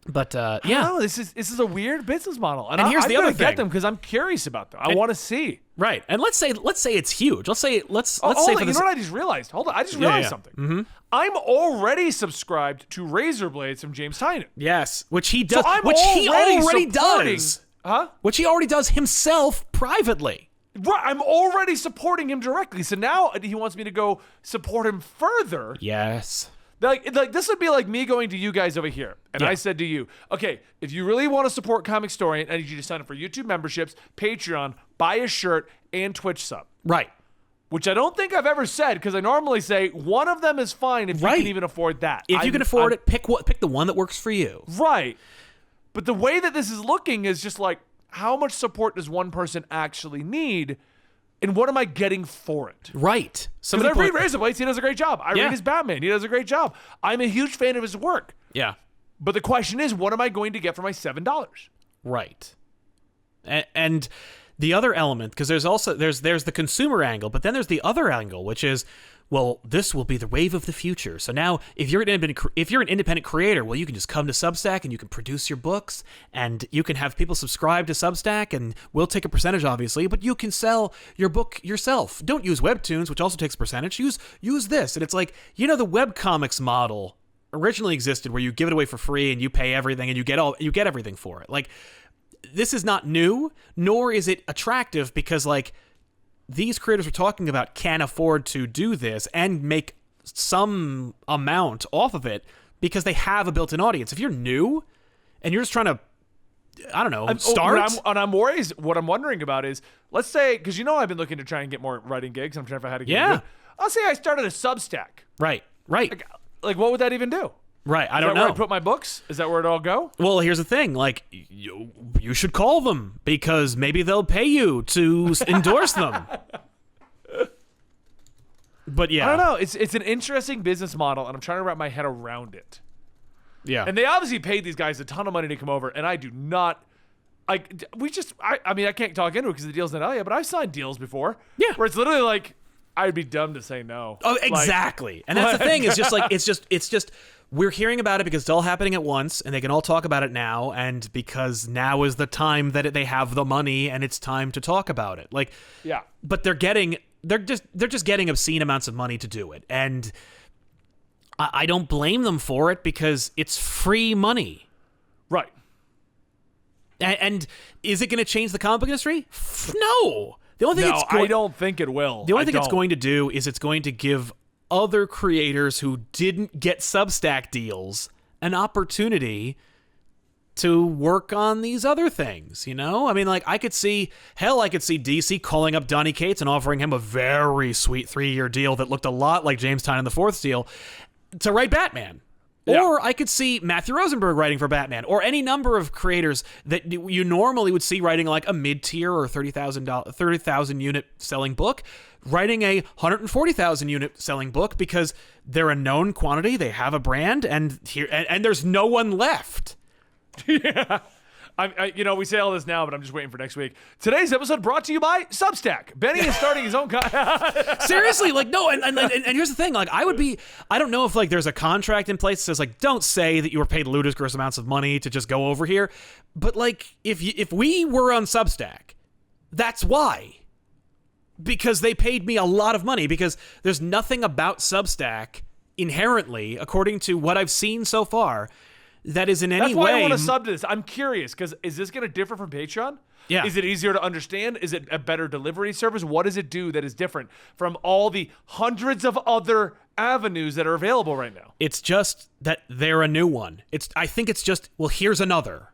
But this is a weird business model, and here's the other thing. Get them because I'm curious about them. I want to see. Right, and let's say it's huge. Let's say. You know what I just realized? Hold on, I just realized something. Mm-hmm. I'm already subscribed to Razor Blades from James Tynion. Yes, which he does. So which he already does. Huh? Which he already does himself privately. Right, I'm already supporting him directly. So now he wants me to go support him further. Yes. Like this would be like me going to you guys over here, and I said to you, okay, if you really want to support Comic Story, I need you to sign up for YouTube memberships, Patreon, buy a shirt, and Twitch sub. Right. which I don't think I've ever said, because I normally say one of them is fine if you can even afford that. If you can afford it, pick the one that works for you. Right. But the way that this is looking is just like, how much support does one person actually need, and what am I getting for it? Right. Because I read Razor Blades, he does a great job. I read his Batman, he does a great job. I'm a huge fan of his work. Yeah. But the question is, what am I going to get for my $7? Right. And the other element, because there's the consumer angle, but then there's the other angle, which is, well, this will be the wave of the future. So now, if you're an independent creator, well, you can just come to Substack and you can produce your books, and you can have people subscribe to Substack, and we'll take a percentage, obviously, but you can sell your book yourself. Don't use Webtoons, which also takes a percentage. Use this, and it's like, the webcomics model originally existed, where you give it away for free and you pay everything and you get everything for it. Like, this is not new, nor is it attractive, because like, these creators we're talking about can afford to do this and make some amount off of it because they have a built-in audience. If you're new and you're just trying to, I don't know, start. What I'm wondering about is, let's say, because I've been looking to try and get more writing gigs. I'm trying to figure out how to get into it. I'll say I started a Substack. Right. Like what would that even do? Right, I don't know. Is that where I put my books? Is that where it all go? Well, here's the thing. Like, you should call them, because maybe they'll pay you to endorse them. But yeah. I don't know. It's an interesting business model, and I'm trying to wrap my head around it. Yeah. And they obviously paid these guys a ton of money to come over, and I do not... I can't talk into it because the deal's not out yet, but I've signed deals before. Yeah. Where it's literally like, I'd be dumb to say no. Oh, exactly. Like, and that's the thing. It's just like, it's just we're hearing about it because it's all happening at once, and they can all talk about it now, and because now is the time that they have the money and it's time to talk about it. Like, yeah. But they're just getting obscene amounts of money to do it, and I don't blame them for it, because it's free money. Right. And is it going to change the comic book industry? No. The only thing I don't think it will. The only thing it's going to do is it's going to give other creators who didn't get Substack deals an opportunity to work on these other things, I mean, like, I could see DC calling up Donny Cates and offering him a very sweet 3-year deal that looked a lot like James Tynion the Fourth's deal to write Batman. Yeah. Or I could see Matthew Rosenberg writing for Batman, or any number of creators that you normally would see writing like a mid-tier or 30,000 unit selling book, writing a 140,000 unit selling book, because they're a known quantity, they have a brand, and there's no one left. Yeah. We say all this now, but I'm just waiting for next week. Today's episode brought to you by Substack. Benny is starting his own... Seriously, like, no, and here's the thing, like, I don't know if, like, there's a contract in place that says, like, don't say that you were paid ludicrous amounts of money to just go over here, but, like, if we were on Substack, that's why. Because they paid me a lot of money, because there's nothing about Substack inherently, according to what I've seen so far, that is in any way... That's why I want to sub to this. I'm curious, because is this going to differ from Patreon? Yeah. Is it easier to understand? Is it a better delivery service? What does it do that is different from all the hundreds of other avenues that are available right now? It's just that they're a new one. I think it's just, well, here's another.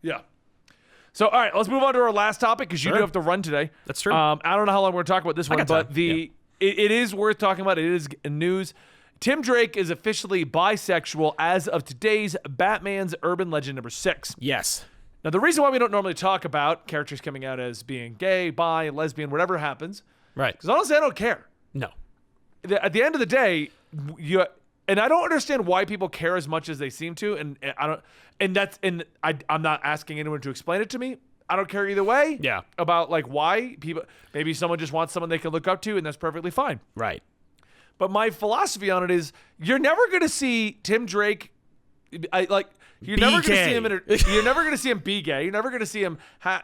Yeah. So, all right, let's move on to our last topic, because you do have to run today. That's true. I don't know how long we're going to talk about this one, but it is worth talking about. It is news. Tim Drake is officially bisexual as of today's Batman's Urban Legend number 6. Yes. Now, the reason why we don't normally talk about characters coming out as being gay, bi, lesbian, whatever happens, right? Because honestly, I don't care. No. At the end of the day, and I don't understand why people care as much as they seem to, and I'm not asking anyone to explain it to me. I don't care either way. Yeah. About like why people. Maybe someone just wants someone they can look up to, and that's perfectly fine. Right. But my philosophy on it is, you're never going to see Tim Drake. You're never going to see him. You're never going to see him be gay. You're never going to see him.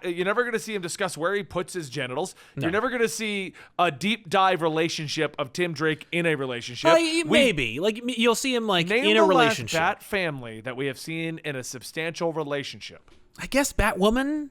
You're never going to see him discuss where he puts his genitals. No. You're never going to see a deep dive relationship of Tim Drake in a relationship. Maybe you'll see him like name in a the relationship. Last Bat family that we have seen in a substantial relationship. I guess Batwoman.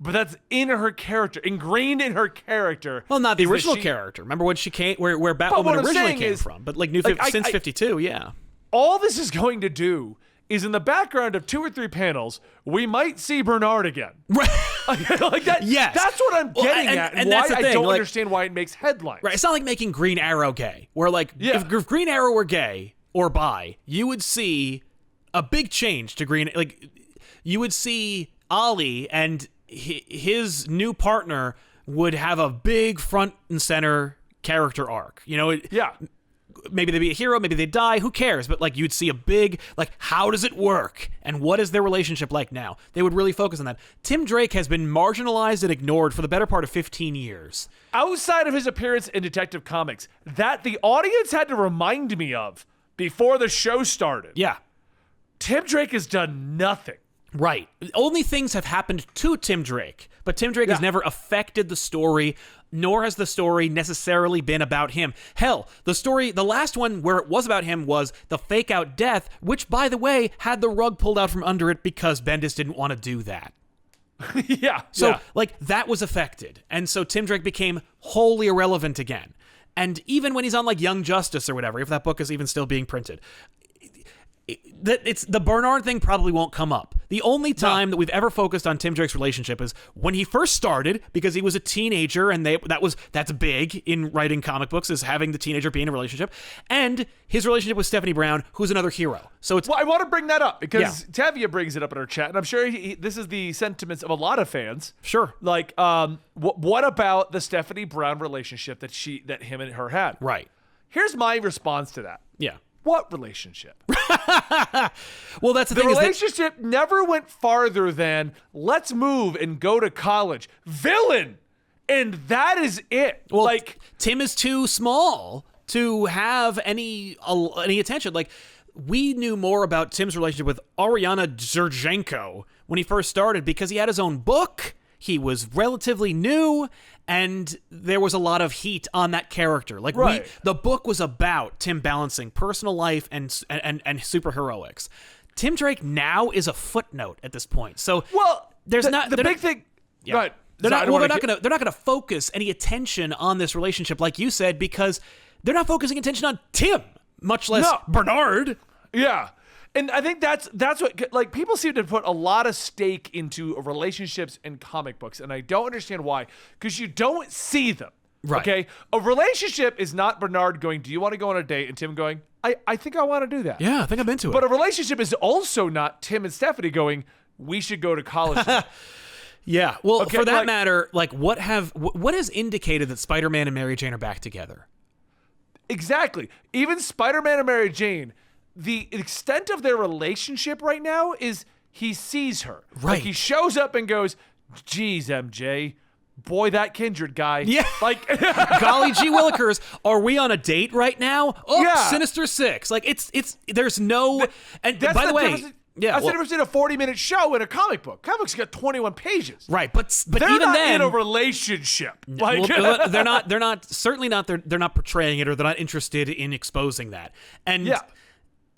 But that's in her character, ingrained in her character. Well, not the original character. Remember when she came, where Batwoman originally came from? But like since 52, yeah. All this is going to do is in the background of 2 or 3 panels, we might see Bernard again. Right. Like that. Yes. That's what I'm getting at, and why that's the I thing, don't like, understand why it makes headlines. Right. It's not like making Green Arrow gay, where like if Green Arrow were gay or bi, you would see a big change to Green. Like you would see Ollie and his new partner would have a big front and center character arc. You know, maybe they'd be a hero, maybe they'd die, who cares? But like you'd see a big, like, how does it work? And what is their relationship like now? They would really focus on that. Tim Drake has been marginalized and ignored for the better part of 15 years. Outside of his appearance in Detective Comics, that the audience had to remind me of before the show started. Yeah. Tim Drake has done nothing. Right. Only things have happened to Tim Drake, but Tim Drake has never affected the story, nor has the story necessarily been about him. Hell, the last one where it was about him was the fake out death, which, by the way, had the rug pulled out from under it because Bendis didn't want to do that. Like, that was affected. And so Tim Drake became wholly irrelevant again. And even when he's on, like, Young Justice or whatever, if that book is even still being printed, the Bernard thing probably won't come up. The only time that we've ever focused on Tim Drake's relationship is when he first started, because he was a teenager, and that's big in writing comic books, is having the teenager be in a relationship, and his relationship with Stephanie Brown, who's another hero. So it's I want to bring that up because Tavia brings it up in our chat, and I'm sure this is the sentiments of a lot of fans. Sure. Like, what about the Stephanie Brown relationship that him and her had? Right. Here's my response to that. Yeah. What relationship? Well, that's the thing. The relationship never went farther than let's move and go to college. Villain, and that is it. Well, like Tim is too small to have any attention. Like, we knew more about Tim's relationship with Ariana Dzurgenko when he first started because he had his own book. He was relatively new, and there was a lot of heat on that character. Like, the book was about Tim balancing personal life and superheroics. Tim Drake now is a footnote at this point. So, there's the big thing. Yeah. Right. They're not gonna focus any attention on this relationship, like you said, because they're not focusing attention on Tim, much less Bernard. Yeah. And I think that's what, like, people seem to put a lot of stake into relationships in comic books, and I don't understand why, because you don't see them. Right. Okay? A relationship is not Bernard going, do you want to go on a date? And Tim going, I think I want to do that. Yeah, I think I'm into it. But a relationship is also not Tim and Stephanie going, we should go to college. Yeah. Well, for that matter, like, what has indicated that Spider-Man and Mary Jane are back together? Exactly. Even Spider-Man and Mary Jane, the extent of their relationship right now is he sees her. Right. Like, he shows up and goes, geez, MJ, boy, that Kindred guy. Yeah. Like, golly gee willikers, are we on a date right now? Oh, yeah. Sinister Six. Like, there's no, and by the way, I've never seen a 40-minute show in a comic book. Comic books got 21 pages. Right, but they're even not then, in a relationship. Like, well, they're not portraying it, or they're not interested in exposing that.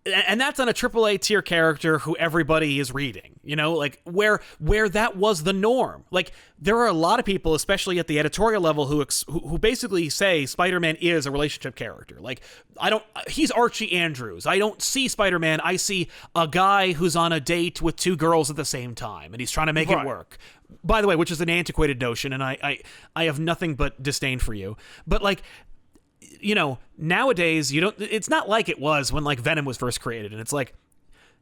And that's on a AAA tier character who everybody is reading, you know, like where that was the norm. Like, there are a lot of people, especially at the editorial level, who basically say Spider-Man is a relationship character. Like, he's Archie Andrews. I don't see Spider-Man. I see a guy who's on a date with 2 girls at the same time, and he's trying to make it work. By the way, which is an antiquated notion, and I have nothing but disdain for you. But, like, you know, nowadays it's not like it was when, like, Venom was first created, and it's like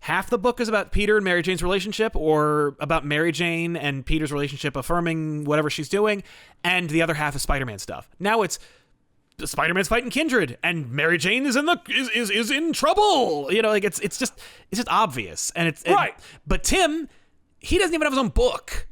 half the book is about Peter and Mary Jane's relationship, or about Mary Jane and Peter's relationship affirming whatever she's doing, and the other half is Spider-Man stuff. Now it's Spider-Man's fighting Kindred, and Mary Jane is in trouble. You know, like, it's just obvious, and but Tim, he doesn't even have his own book.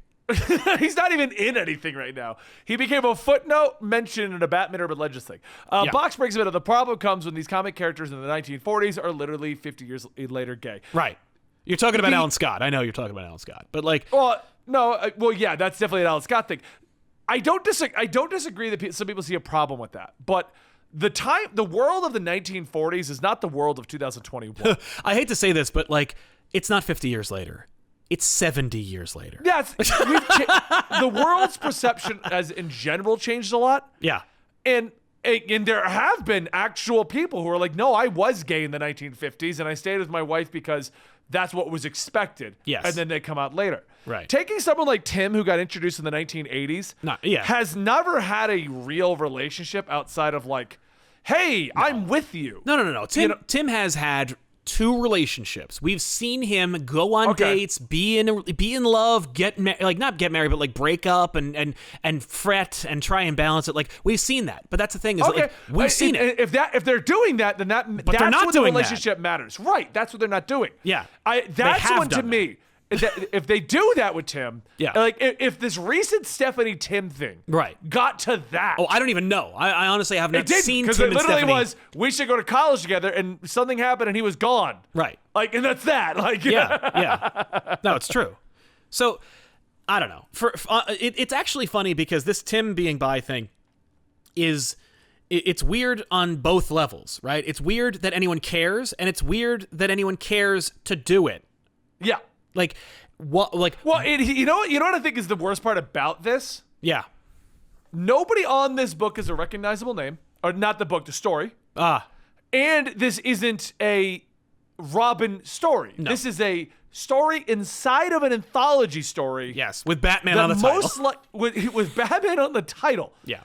He's not even in anything right now. He became a footnote mentioned in a Batman Urban Legends thing. Box brings a bit of the problem comes when these comic characters in the 1940s are literally 50 years later gay. Right. You're talking about Alan Scott. I know you're talking about Alan Scott, but, like, yeah, that's definitely an Alan Scott thing. I don't disagree that some people see a problem with that, but the world of the 1940s is not the world of 2021. I hate to say this, but, like, it's not 50 years later. It's 70 years later. Yes. The world's perception as in general changed a lot. Yeah. And there have been actual people who are like, no, I was gay in the 1950s and I stayed with my wife because that's what was expected. Yes. And then they come out later. Right. Taking someone like Tim, who got introduced in the 1980s, has never had a real relationship outside of like, hey, I'm with you. No. Tim has had 2 relationships. We've seen him go on dates, be in love, not get married, but like break up and fret and try and balance it. Like we've seen that. But that's the thing is like, we've seen it. If they're doing that, then that's they're not when doing the relationship matters. Right. That's what they're not doing. Yeah. That's when to me. If they do that with Tim, like if this recent Stephanie Tim thing got to that. Oh, I don't even know. I honestly have not seen Tim and Stephanie. Because it literally was, we should go to college together, and something happened and he was gone. Right. Like, and that's that. Like, yeah. No, it's true. So, I don't know. It's actually funny because this Tim being bi thing it's weird on both levels, right? It's weird that anyone cares, and it's weird that anyone cares to do it. Yeah. Like, what? Like, well, you know what I think is the worst part about this? Yeah. Nobody on this book is a recognizable name, or not the book, the story. And this isn't a Robin story. No. This is a story inside of an anthology story. Yes, with Batman on the title. With Batman on the title. Yeah.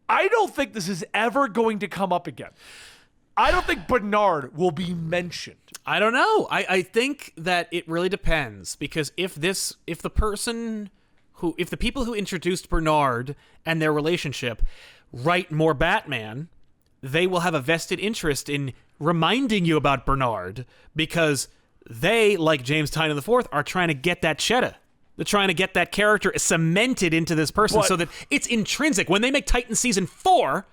I don't think this is ever going to come up again. I don't think Bernard will be mentioned. I don't know. I think that it really depends, because if the people who introduced Bernard and their relationship write more Batman, they will have a vested interest in reminding you about Bernard, because they, like James Tynion IV, are trying to get that cheddar. They're trying to get that character cemented into this person so that it's intrinsic. When they make Titan season 4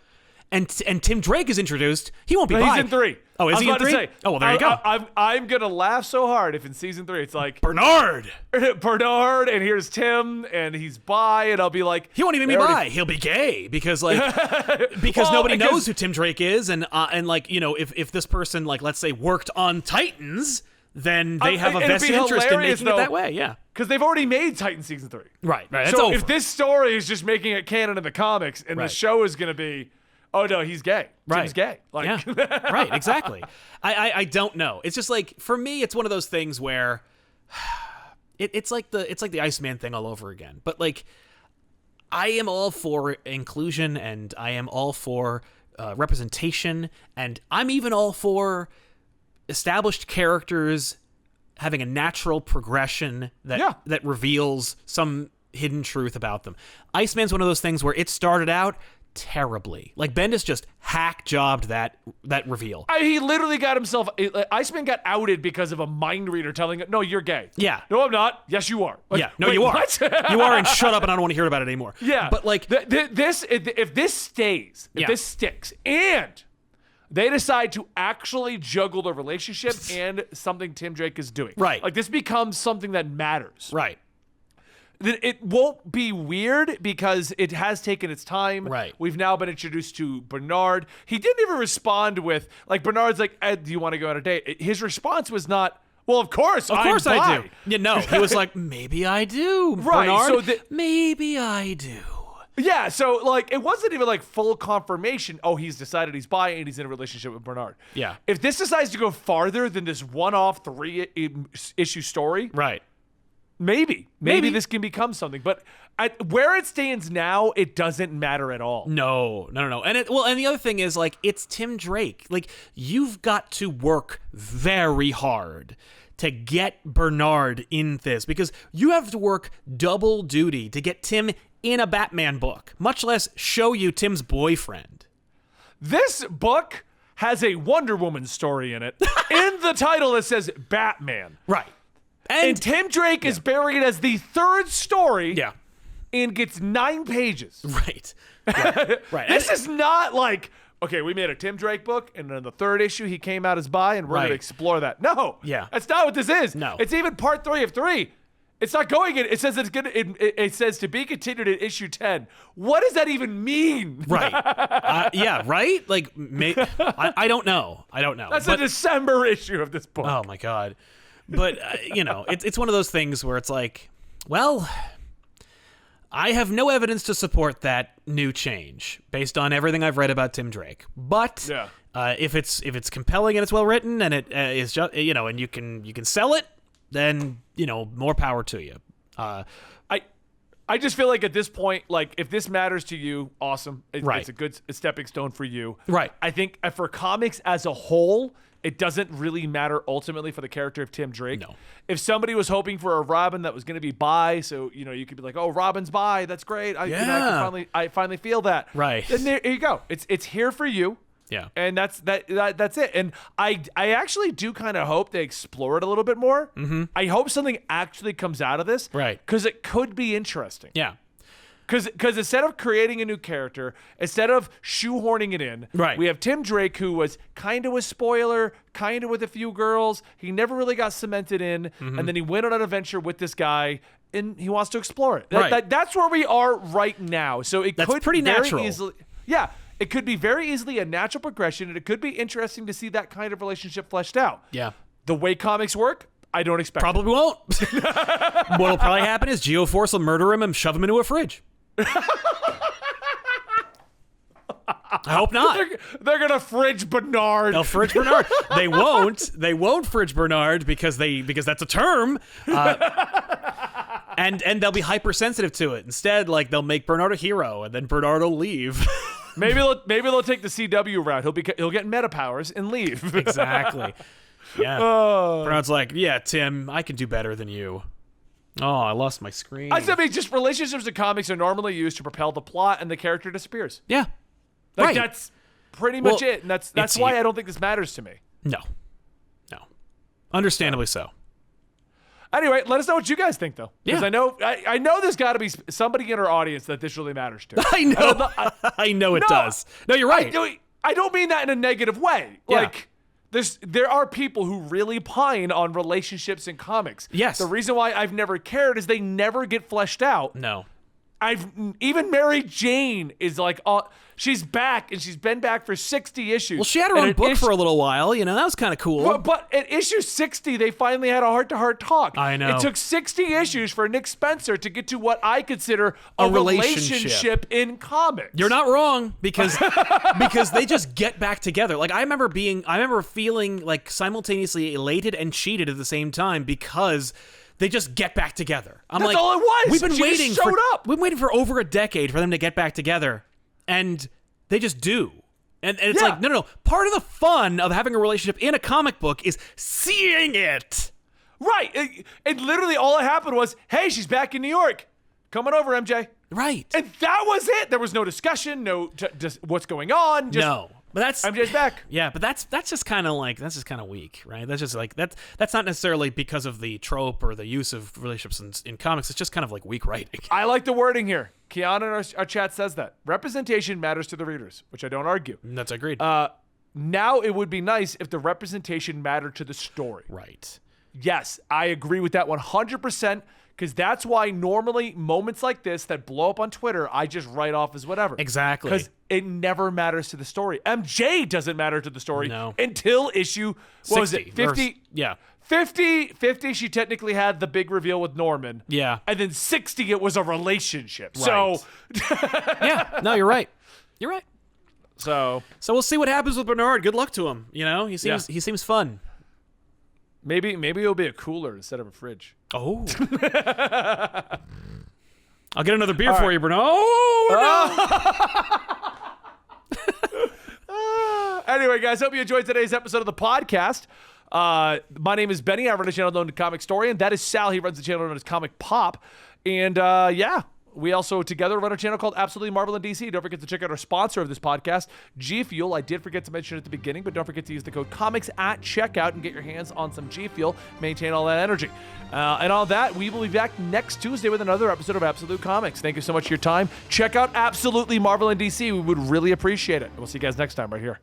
and Tim Drake is introduced, he won't be bi. He's in 3. Oh, is he in 3? Oh, well, there you go. I'm going to laugh so hard if in season 3 it's like Bernard, and here's Tim, and he's bi, and I'll be like, he won't even be bi. He'll be gay because nobody knows who Tim Drake is, and like, you know, if this person, like, let's say, worked on Titans, then they have a vested interest in making it that way. Yeah. Because they've already made Titan season 3. Right. That's so over. If this story is just making it canon in the comics, and the show is going to be, oh no, he's gay. Tim's gay. Like, yeah. Right. Exactly. I don't know. It's just like, for me, it's one of those things where it's like the Iceman thing all over again. But like, I am all for inclusion, and I am all for representation, and I'm even all for established characters having a natural progression that reveals some hidden truth about them. Iceman's one of those things where it started out terribly. Like, Bendis just hack jobbed that reveal. He literally got himself. Iceman got outed because of a mind reader telling him, "No, you're gay." Yeah. No, I'm not. Yes, you are. Like, yeah. No, you are. What? You are, and shut up, and I don't want to hear about it anymore. Yeah. But like, if this stays, if this sticks, and they decide to actually juggle the relationship and something Tim Drake is doing, right? Like, this becomes something that matters, right? Then it won't be weird because it has taken its time. Right. We've now been introduced to Bernard. He didn't even respond with, like, Bernard's like, Ed, do you want to go on a date? His response was not, well, of course I do. Yeah, no. He was like, maybe I do, right. Bernard. So maybe I do. Yeah, so, like, it wasn't even, like, full confirmation, oh, he's decided he's bi and he's in a relationship with Bernard. Yeah. If this decides to go farther than this one-off 3-issue story, right. Maybe this can become something, but where it stands now, it doesn't matter at all. No. And the other thing is, like, it's Tim Drake. Like, you've got to work very hard to get Bernard in this, because you have to work double duty to get Tim in a Batman book, much less show you Tim's boyfriend. This book has a Wonder Woman story in it. In the title, it says Batman. Right. And Tim Drake is buried as the third story. Yeah. And gets 9 pages. Right. Right. This is not like, okay, we made a Tim Drake book, and in the 3rd issue, he came out as bi, and we're going to explore that. No. Yeah. That's not what this is. No. It's even part 3 of 3. It's not going in. It says it's gonna. It says to be continued in issue 10. What does that even mean? Right. Yeah. Right. Like, I don't know. That's a December issue of this book. Oh my God. But you know, it's one of those things where it's like, well, I have no evidence to support that new change based on everything I've read about Tim Drake. But If it's compelling and it's well written and it is just and you can sell it, then more power to you. I just feel like at this point, like if this matters to you, awesome. Right. It's a good stepping stone for you. Right. I think for comics as a whole, it doesn't really matter ultimately for the character of Tim Drake. No. If somebody was hoping for a Robin that was going to be bi, so you could be like, oh, Robin's bi, that's great. I finally feel that. Right. Then there you go. It's here for you. Yeah. And that's it. And I actually do kind of hope they explore it a little bit more. Mm-hmm. I hope something actually comes out of this. Right. Because it could be interesting. Yeah. Because instead of creating a new character, instead of shoehorning it in, right. we have Tim Drake, who was kind of a spoiler, kind of with a few girls. He never really got cemented in. Mm-hmm. And then he went on an adventure with this guy, and he wants to explore it. That's where we are right now. So that's could pretty very natural. Easily. Yeah. It could be very easily a natural progression, and it could be interesting to see that kind of relationship fleshed out. Yeah. The way comics work, I don't expect Probably won't. What'll probably happen is Geoforce will murder him and shove him into a fridge. I hope not. They're gonna fridge Bernard. They'll fridge Bernard. They won't. They won't fridge Bernard because that's a term. And they'll be hypersensitive to it. Instead, like they'll make Bernard a hero, and then Bernard will leave. Maybe they'll take the CW route. He'll get meta powers and leave. Exactly. Yeah. Bernard's like, yeah, Tim, I can do better than you. Oh, I lost my screen. I mean, just relationships in comics are normally used to propel the plot, and the character disappears. Yeah. Like that's pretty much it, and that's why I don't think this matters to me. No. Understandably so. Anyway, let us know what you guys think, though. Because I know there's got to be somebody in our audience that this really matters to. I know. I know it does. No, you're right. I don't mean that in a negative way. Yeah. Like, there are people who really pine on relationships in comics. Yes. The reason why I've never cared is they never get fleshed out. No. Even Mary Jane is like, she's back, and she's been back for 60 issues. Well, she had her own book for a little while. That was kind of cool. But at issue 60, they finally had a heart-to-heart talk. I know. It took 60 issues for Nick Spencer to get to what I consider a relationship in comics. You're not wrong, because they just get back together. Like I remember feeling like simultaneously elated and cheated at the same time because they just get back together. That's all it was. We've been We've been waiting for over a decade for them to get back together, and they just do. And it's like, no. Part of the fun of having a relationship in a comic book is seeing it. Right. And literally all that happened was, hey, she's back in New York. Coming over, MJ. Right. And that was it. There was no discussion, just what's going on. No. But that's MJ's back. Yeah, but that's just kind of weak, right? That's just like that's not necessarily because of the trope or the use of relationships in comics. It's just kind of like weak writing. I like the wording here. Kiana in our chat says that representation matters to the readers, which I don't argue. That's agreed. Now it would be nice if the representation mattered to the story. Right. Yes, I agree with that 100%. Because that's why normally moments like this that blow up on Twitter, I just write off as whatever. Exactly. Because it never matters to the story. MJ doesn't matter to the story until issue, 60, was it, 50? Yeah. 50, she technically had the big reveal with Norman. Yeah. And then 60, it was a relationship. Right. So. Yeah, no, you're right. You're right. So we'll see what happens with Bernard. Good luck to him. He seems fun. Maybe it'll be a cooler instead of a fridge. Oh. I'll get another beer for you, Bruno. Oh, no. Anyway, guys, hope you enjoyed today's episode of the podcast. My name is Benny. I run a channel known as Comic Historian. That is Sal. He runs a channel known as Comic Pop. And we also together run a channel called Absolutely Marvel and DC. Don't forget to check out our sponsor of this podcast, G Fuel. I did forget to mention it at the beginning, but don't forget to use the code COMICS at checkout and get your hands on some G Fuel. Maintain all that energy. And on that, we will be back next Tuesday with another episode of Absolute Comics. Thank you so much for your time. Check out Absolutely Marvel and DC. We would really appreciate it. We'll see you guys next time right here.